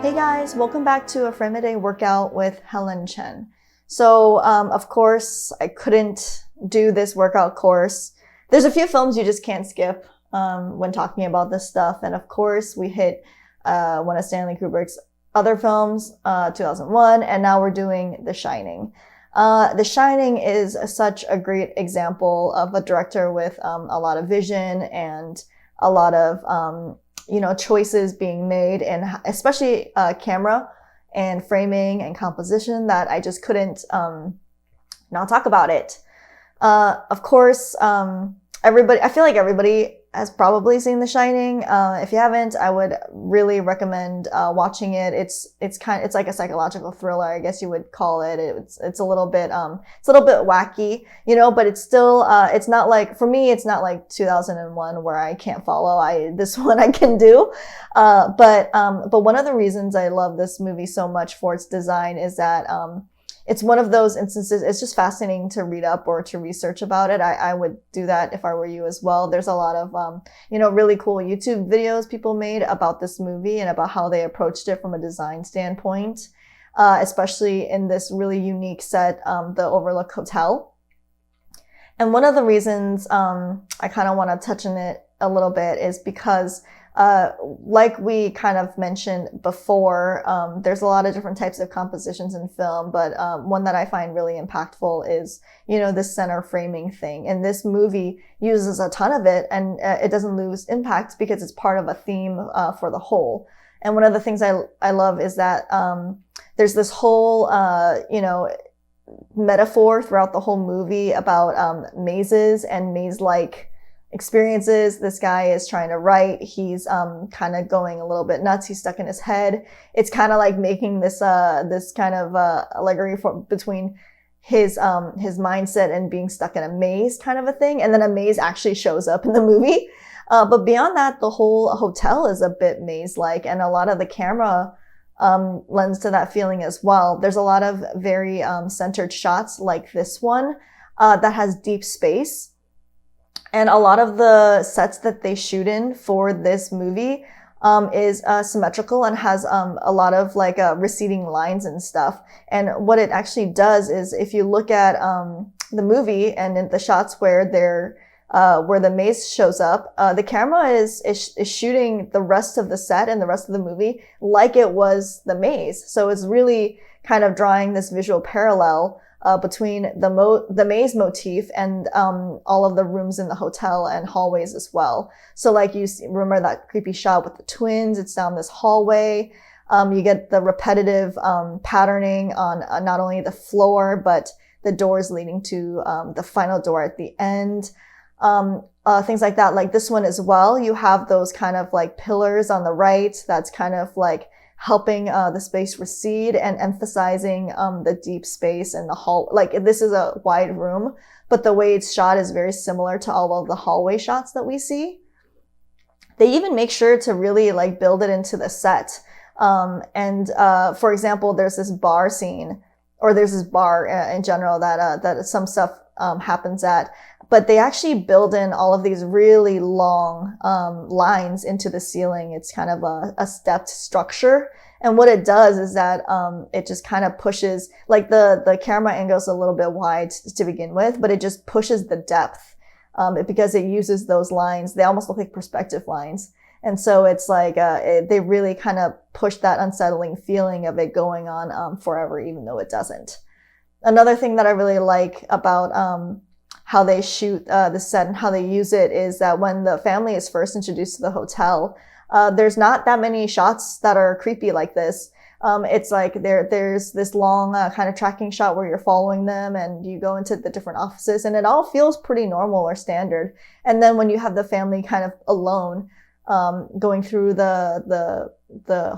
Hey guys, welcome back to a Frame a Day workout with Helen Chen. So, of course, I couldn't do this workout course. There's a few films you just can't skip when talking about this stuff. And of course, we hit one of Stanley Kubrick's other films, 2001, and now we're doing The Shining. The Shining is such a great example of a director with a lot of vision and a lot of choices being made, and especially camera and framing and composition, that I just couldn't not talk about it. Of course, I feel like everybody has probably seen The Shining. If you haven't, I would really recommend watching it. It's like a psychological thriller, I guess you would call it. It's a little bit wacky, but it's still it's not like, for me, it's not like 2001 where I can't follow. This one I can do. But one of the reasons I love this movie so much for its design is that it's one of those instances, it's just fascinating to read up or to research about it. I would do that if I were you as well. There's a lot of, really cool YouTube videos people made about this movie and about how they approached it from a design standpoint, especially in this really unique set, the Overlook Hotel. And one of the reasons I kind of want to touch on it a little bit is because like we kind of mentioned before, there's a lot of different types of compositions in film, but one that I find really impactful is, this center framing thing. And this movie uses a ton of it, and it doesn't lose impact because it's part of a theme for the whole. And one of the things I love is that there's this whole, metaphor throughout the whole movie about mazes and maze-like experiences. This guy is trying to write. He's kind of going a little bit nuts. He's stuck in his head. It's kind of like making this kind of allegory between his mindset and being stuck in a maze kind of a thing. And then a maze actually shows up in the movie. But beyond that, the whole hotel is a bit maze-like, and a lot of the camera lends to that feeling as well. There's a lot of very centered shots like this one that has deep space. And a lot of the sets that they shoot in for this movie is symmetrical and has a lot of receding lines and stuff. And what it actually does is, if you look at the movie and in the shots where the maze shows up, the camera is shooting the rest of the set and the rest of the movie like it was the maze. So it's really kind of drawing this visual parallel between the maze motif and all of the rooms in the hotel and hallways as well. So remember that creepy shot with the twins? It's down this hallway. You get the repetitive patterning on not only the floor, but the doors leading to the final door at the end. Things like that. Like this one as well, you have those kind of pillars on the right that's kind of helping the space recede and emphasizing the deep space and the hall. This is a wide room, but the way it's shot is very similar to all of the hallway shots that we see. They even make sure to really build it into the set. For example, there's this bar scene, or there's this bar in general that some stuff happens at. But they actually build in all of these really long lines into the ceiling. It's kind of a stepped structure. And what it does is that it just kind of pushes, the camera angle's a little bit wide to begin with, but it just pushes the depth because it uses those lines. They almost look like perspective lines. And so it's they really kind of push that unsettling feeling of it going on forever, even though it doesn't. Another thing that I really like about how they shoot the set and how they use it is that when the family is first introduced to the hotel, there's not that many shots that are creepy like this. It's there's this long kind of tracking shot where you're following them and you go into the different offices, and it all feels pretty normal or standard. And then when you have the family kind of alone, going through the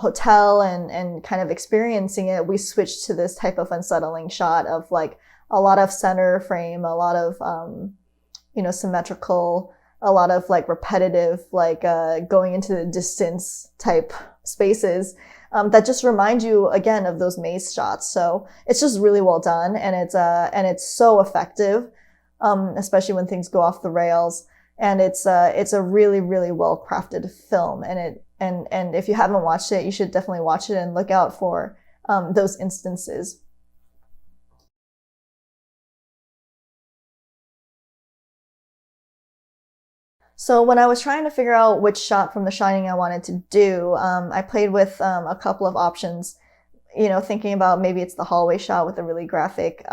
hotel and kind of experiencing it, we switch to this type of unsettling shot of a lot of center frame, a lot of, symmetrical, a lot of repetitive, going into the distance type spaces, that just remind you again of those maze shots. So it's just really well done, and it's so effective, especially when things go off the rails. And it's a really, really well crafted film, and And if you haven't watched it, you should definitely watch it and look out for those instances. So when I was trying to figure out which shot from The Shining I wanted to do, I played with a couple of options. Thinking about maybe it's the hallway shot with a really graphic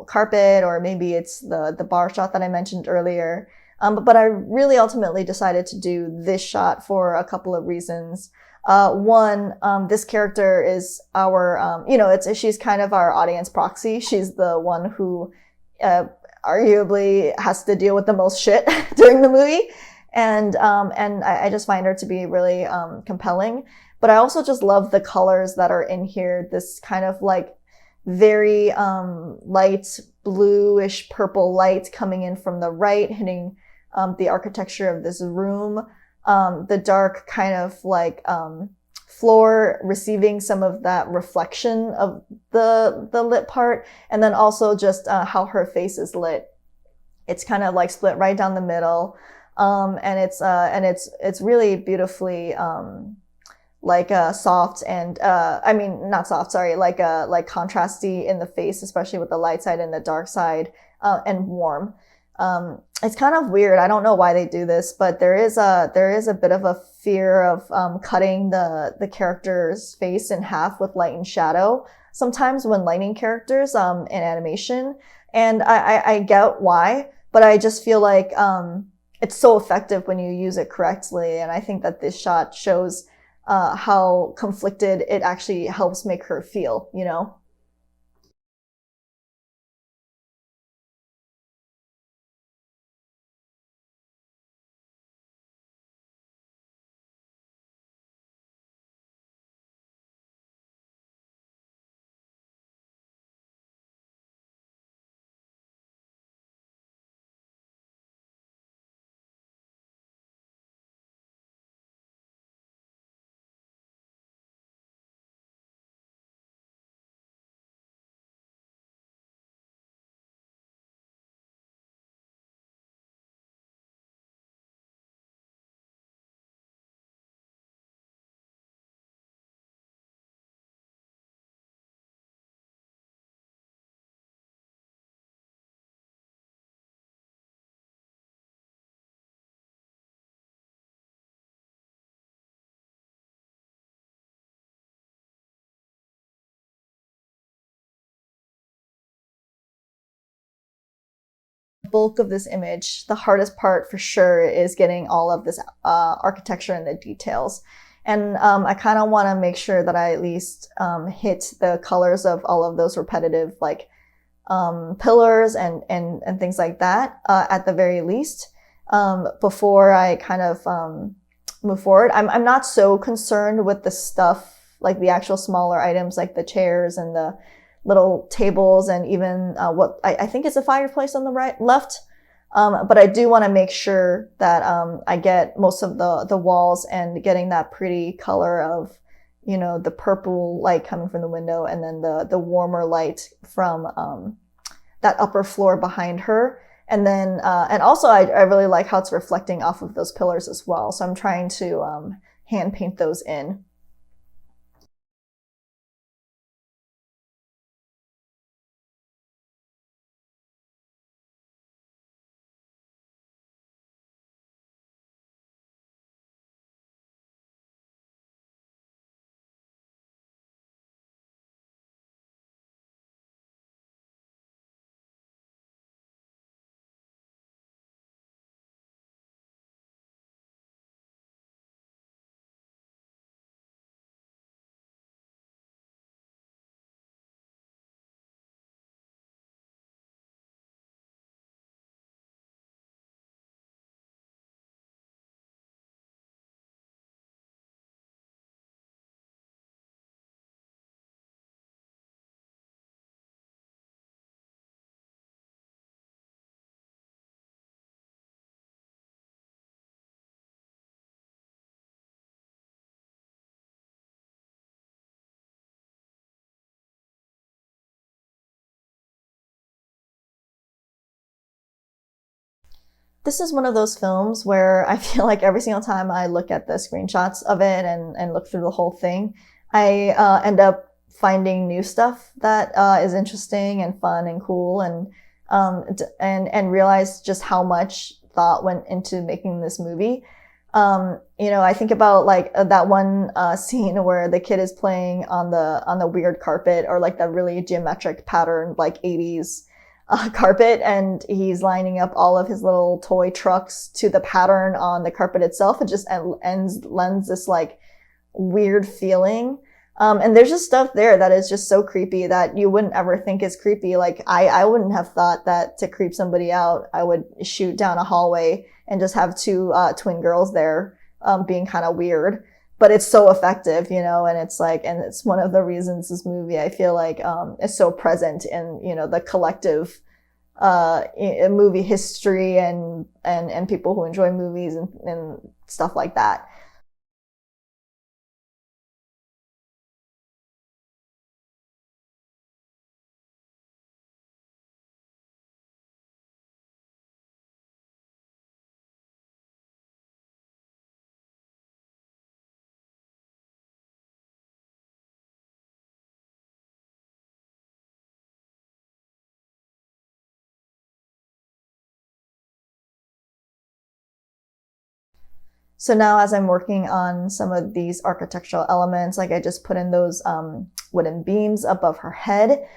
carpet, or maybe it's the bar shot that I mentioned earlier. But I really ultimately decided to do this shot for a couple of reasons. One, this character is our, she's kind of our audience proxy. She's the one who uh, arguably has to deal with the most shit during the movie. And I just find her to be really compelling. But I also just love the colors that are in here. This kind of like very light bluish purple light coming in from the right, hitting the architecture of this room. The dark kind of like floor receiving some of that reflection of the lit part, and then also just how her face is lit. It's kind of like split right down the middle, and it's really beautifully like soft and I mean not soft, sorry, like contrasty in the face, especially with the light side and the dark side, and warm. It's kind of weird. I don't know why they do this, but there is a bit of a fear of cutting the character's face in half with light and shadow sometimes when lighting characters in animation, and I get why, but I just feel like it's so effective when you use it correctly, and I think that this shot shows how conflicted it actually helps make her feel, you know? Bulk of this image, the hardest part for sure is getting all of this architecture and the details. And I kind of want to make sure that I at least hit the colors of all of those repetitive like pillars and things like that at the very least before I kind of move forward. I'm not so concerned with the stuff like the actual smaller items like the chairs and the little tables and even what I think is a fireplace on the left. But I do want to make sure that I get most of the walls and getting that pretty color of, the purple light coming from the window and then the warmer light from that upper floor behind her. And then, and also I really like how it's reflecting off of those pillars as well. So I'm trying to hand paint those in. This is one of those films where I feel like every single time I look at the screenshots of it and look through the whole thing, I end up finding new stuff that is interesting and fun and cool, and realize just how much thought went into making this movie. I think about like that one scene where the kid is playing on the weird carpet, or like the really geometric pattern like 80s carpet, and he's lining up all of his little toy trucks to the pattern on the carpet itself. It just lends this like weird feeling. And there's just stuff there that is just so creepy that you wouldn't ever think is creepy. Like I wouldn't have thought that to creep somebody out, I would shoot down a hallway and just have two twin girls there being kind of weird. But it's so effective, and it's like, and it's one of the reasons this movie, I feel like, is so present in, the collective movie history and people who enjoy movies and stuff like that. So now, as I'm working on some of these architectural elements, like I just put in those wooden beams above her head,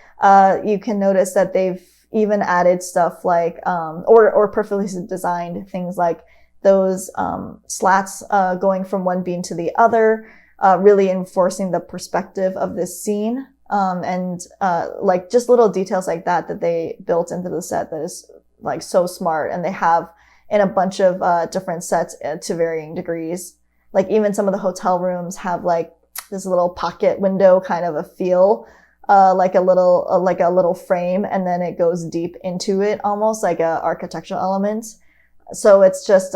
you can notice that they've even added stuff like, or perfectly designed things like those slats going from one beam to the other, really enforcing the perspective of this scene. And like just little details like that that they built into the set that is like so smart, and they have in a bunch of different sets to varying degrees. Like even some of the hotel rooms have like this little pocket window kind of a feel, like a little frame, and then it goes deep into it, almost like a architectural element. So it's just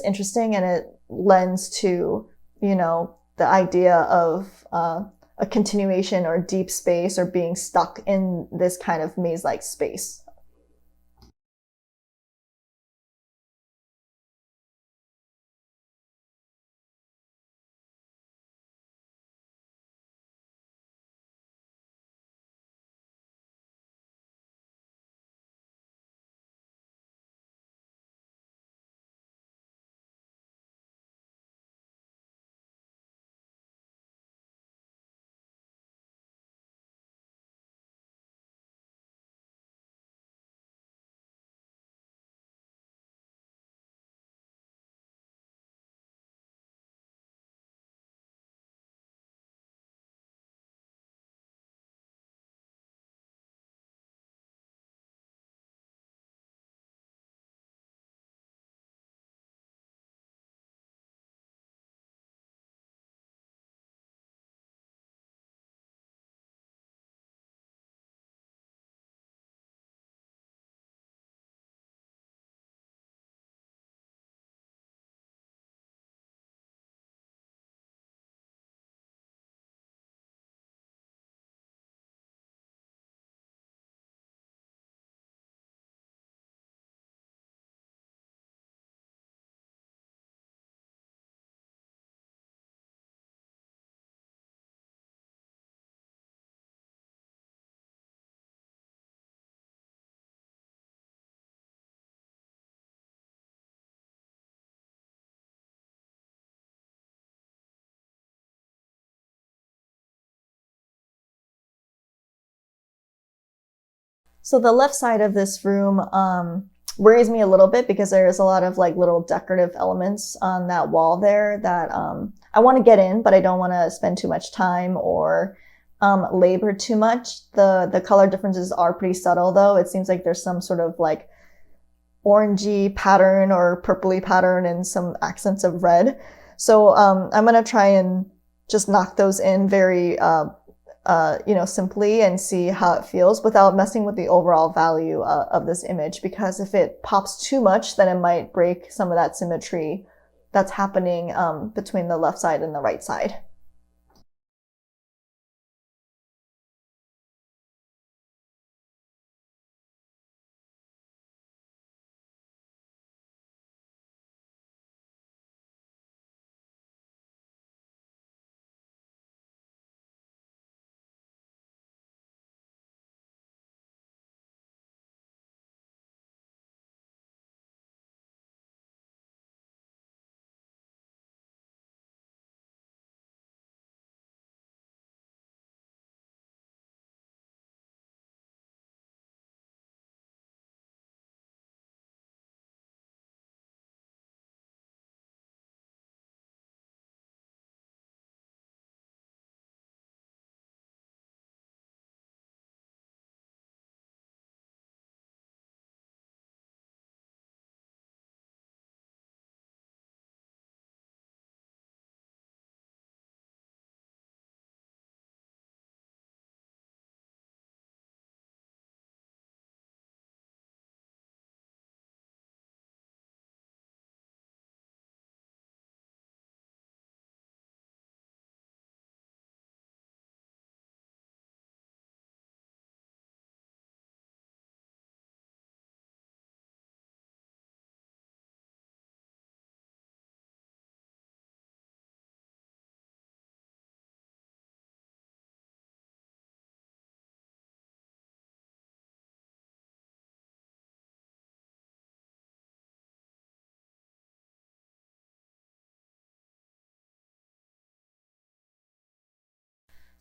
interesting, and it lends to the idea of a continuation or deep space, or being stuck in this kind of maze-like space. So the left side of this room worries me a little bit, because there's a lot of like little decorative elements on that wall there that I want to get in, but I don't want to spend too much time or labor too much. The color differences are pretty subtle, though. It seems like there's some sort of like orangey pattern or purpley pattern and some accents of red. So I'm gonna try and just knock those in very simply, and see how it feels without messing with the overall value of this image. Because if it pops too much, then it might break some of that symmetry that's happening between the left side and the right side.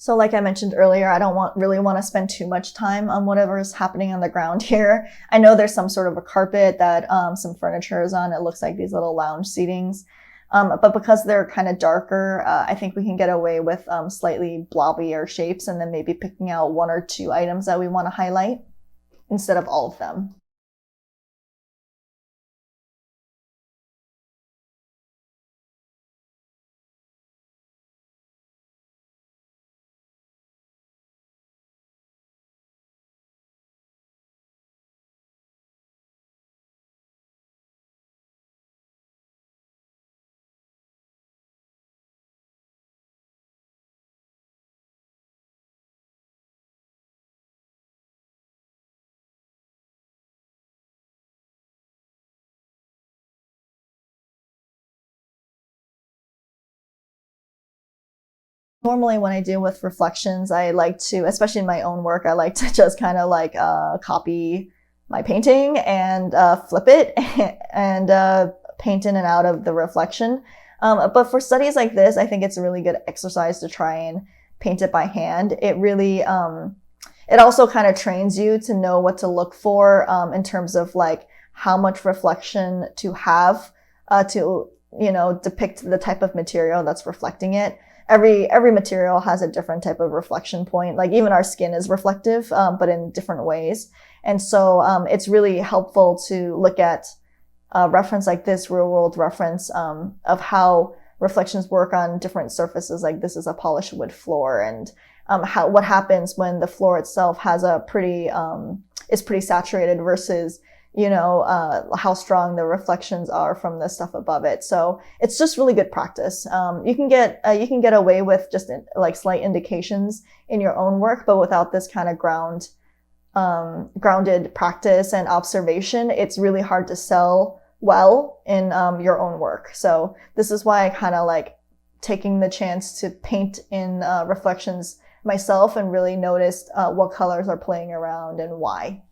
So like I mentioned earlier, I don't really want to spend too much time on whatever is happening on the ground here. I know there's some sort of a carpet that some furniture is on. It looks like these little lounge seatings. But because they're kind of darker, I think we can get away with slightly blobbier shapes and then maybe picking out one or two items that we want to highlight instead of all of them. Normally when I deal with reflections, I like to, especially in my own work, I like to just kind of like copy my painting and flip it and paint in and out of the reflection. But for studies like this, I think it's a really good exercise to try and paint it by hand. It really, it also kind of trains you to know what to look for in terms of like how much reflection to have to, you know, depict the type of material that's reflecting it. Every material has a different type of reflection point. Like even our skin is reflective, but in different ways. And so it's really helpful to look at a reference like this, real world reference of how reflections work on different surfaces. Like this is a polished wood floor, and what happens when the floor itself has a pretty is pretty saturated versus how strong the reflections are from the stuff above it. So it's just really good practice. You can get away with just like slight indications in your own work, but without this kind of grounded practice and observation, it's really hard to sell well in your own work. So this is why I kind of like taking the chance to paint in reflections myself and really noticed what colors are playing around and why.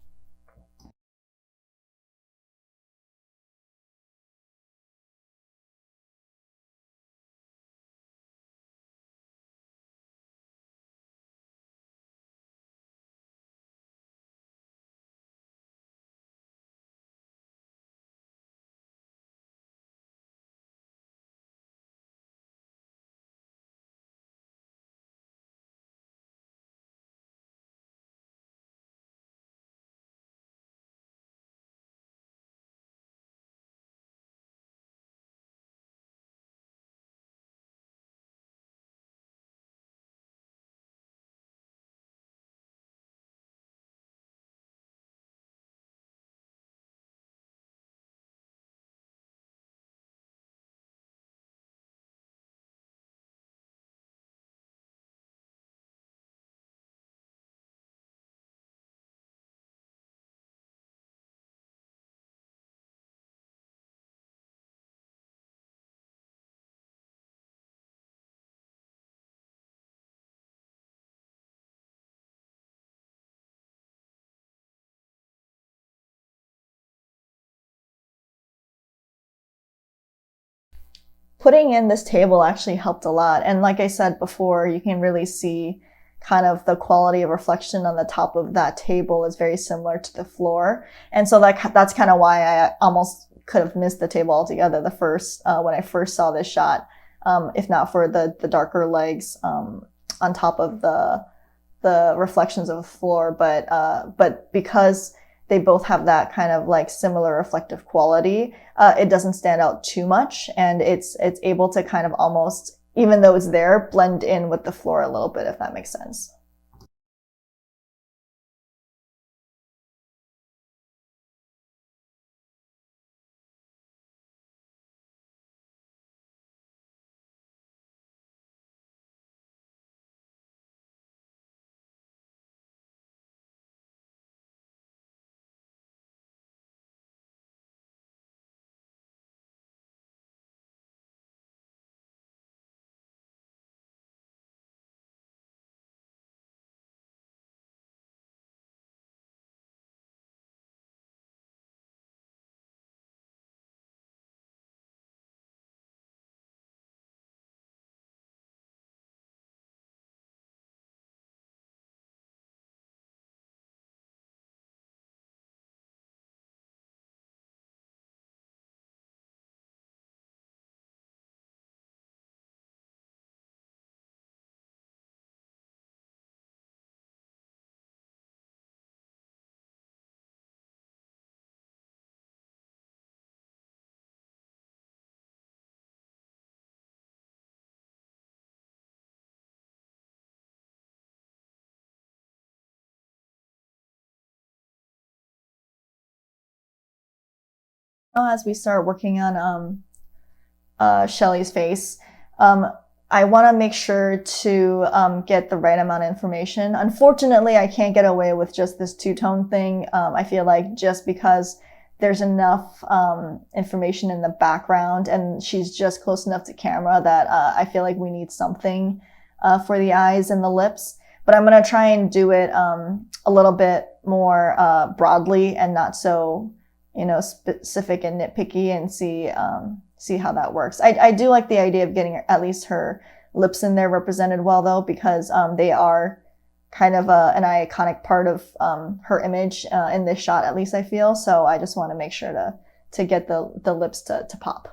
Putting in this table actually helped a lot. And like I said before, you can really see kind of the quality of reflection on the top of that table is very similar to the floor. And so that's kind of why I almost could have missed the table altogether the first, when I first saw this shot, if not for the darker legs, on top of the reflections of the floor. But because they both have that kind of like similar reflective quality, it doesn't stand out too much, and it's able to kind of almost, even though it's there, blend in with the floor a little bit, if that makes sense. as we start working on Shelly's face, um, I want to make sure to get the right amount of information. Unfortunately, I can't get away with just this two-tone thing. I feel like just because there's enough information in the background and she's just close enough to camera that I feel like we need something for the eyes and the lips. But I'm going to try and do it a little bit more broadly and not so, specific and nitpicky, and see how that works. I do like the idea of getting at least her lips in there represented well, though, because they are kind of an iconic part of her image in this shot, at least I feel. So I just want to make sure to get the lips to pop.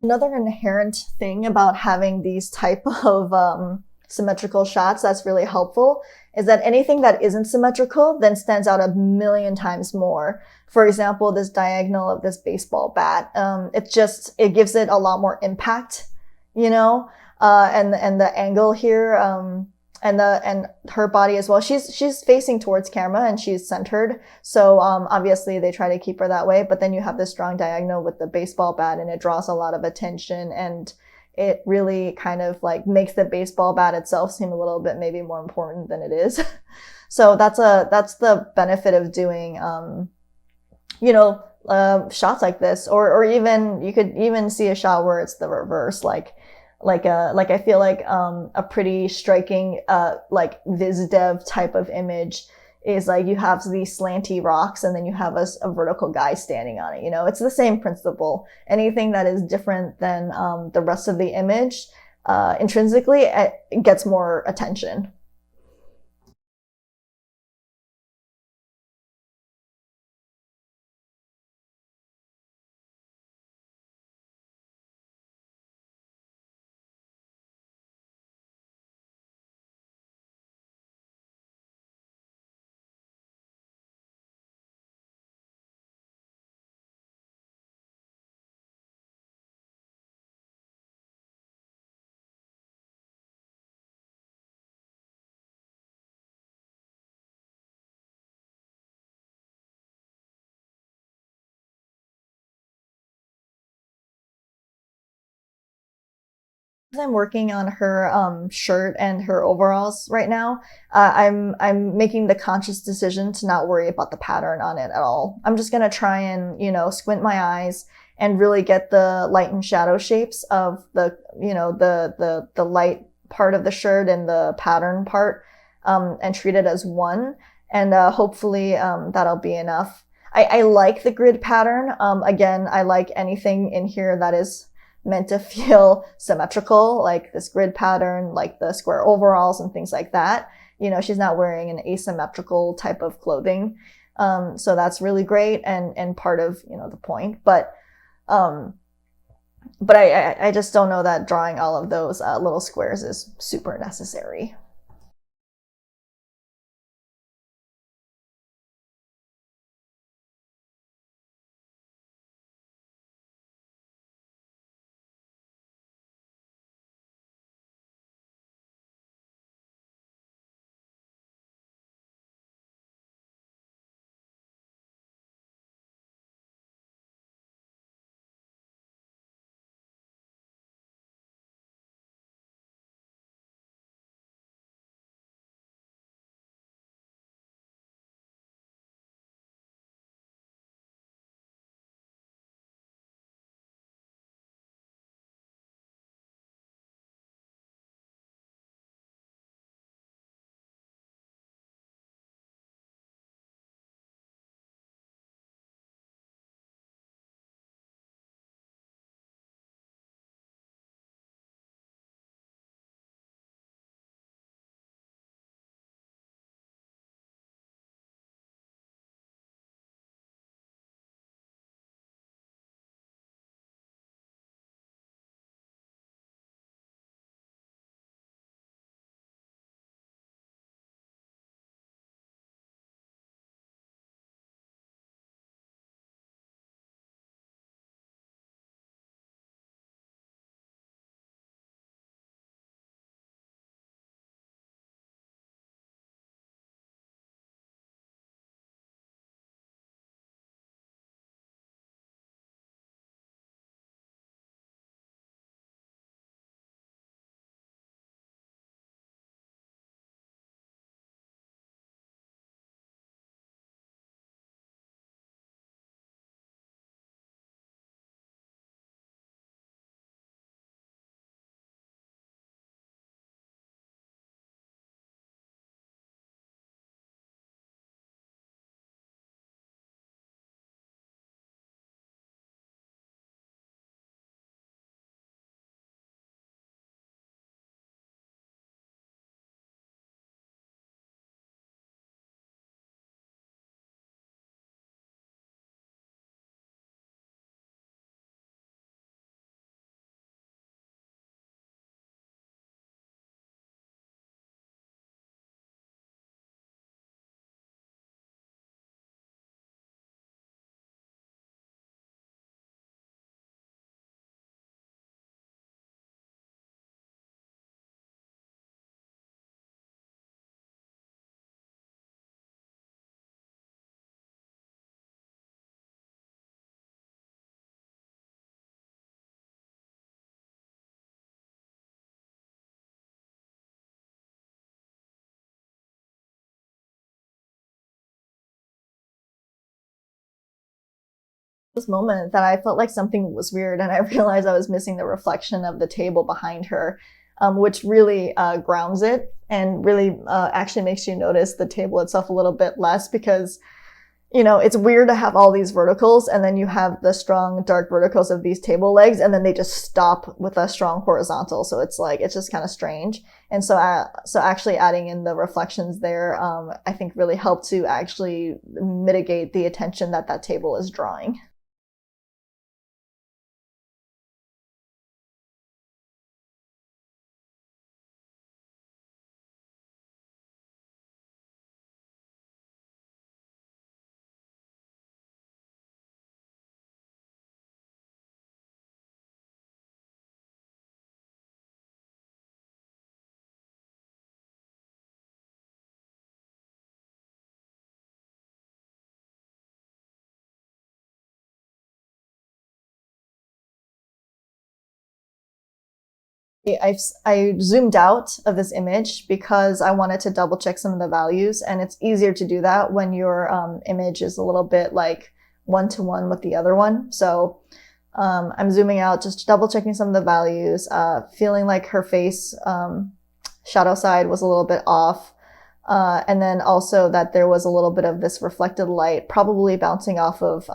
Another inherent thing about having these type of symmetrical shots that's really helpful is that anything that isn't symmetrical then stands out a million times more. For example, this diagonal of this baseball bat, it gives it a lot more impact, and the angle here, and her body as well. She's facing towards camera and she's centered. So obviously they try to keep her that way. But then you have this strong diagonal with the baseball bat, and it draws a lot of attention, and it really kind of like makes the baseball bat itself seem a little bit maybe more important than it is. So that's the benefit of doing shots like this, or even you could even see a shot where it's the reverse, like I feel like a pretty striking like viz dev type of image is like you have these slanty rocks and then you have a vertical guy standing on it. It's the same principle. Anything that is different than the rest of the image intrinsically, it gets more attention. I'm working on her shirt and her overalls right now. I'm making the conscious decision to not worry about the pattern on it at all. I'm just gonna try and squint my eyes and really get the light and shadow shapes of the light part of the shirt and the pattern part, and treat it as one. And hopefully that'll be enough. I like the grid pattern. Again, I like anything in here that is meant to feel symmetrical, like this grid pattern, like the square overalls and things like that. She's not wearing an asymmetrical type of clothing. So that's really great and part of, the point. Um, but I just don't know that drawing all of those little squares is super necessary. This moment that I felt like something was weird, and I realized I was missing the reflection of the table behind her, which really grounds it and really actually makes you notice the table itself a little bit less, because it's weird to have all these verticals and then you have the strong dark verticals of these table legs and then they just stop with a strong horizontal. So it's just kind of strange. And so actually adding in the reflections there, I think really helped to actually mitigate the attention that that table is drawing. I zoomed out of this image because I wanted to double check some of the values, and it's easier to do that when your image is a little bit like one-to-one with the other one. So I'm zooming out, just double checking some of the values, feeling like her face shadow side was a little bit off. And then also that there was a little bit of this reflected light, probably bouncing off of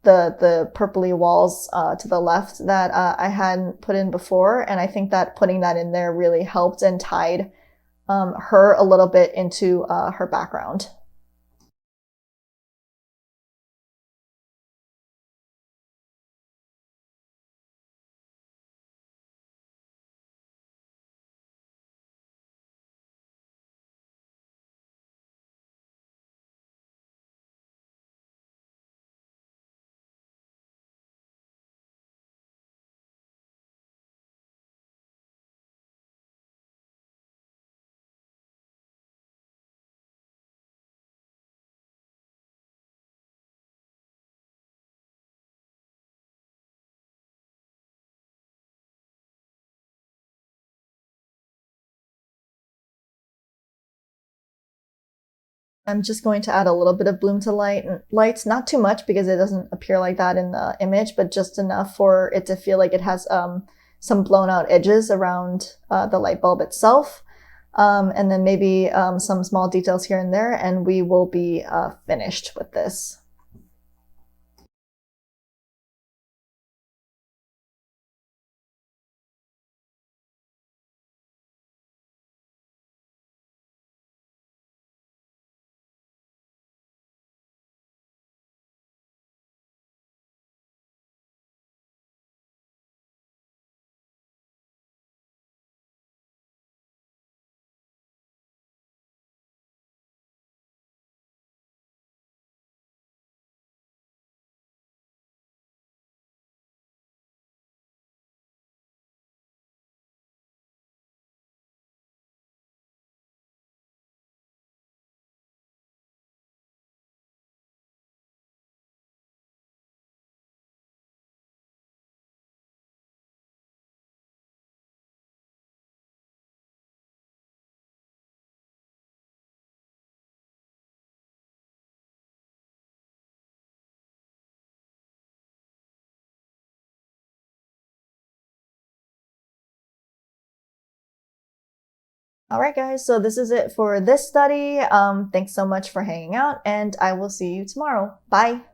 the purpley walls to the left that I hadn't put in before. And I think that putting that in there really helped and tied her a little bit into her background. I'm just going to add a little bit of bloom to lights, not too much because it doesn't appear like that in the image, but just enough for it to feel like it has some blown out edges around the light bulb itself. And then maybe some small details here and there, and we will be finished with this. All right, guys, so this is it for this study. Thanks so much for hanging out, and I will see you tomorrow. Bye.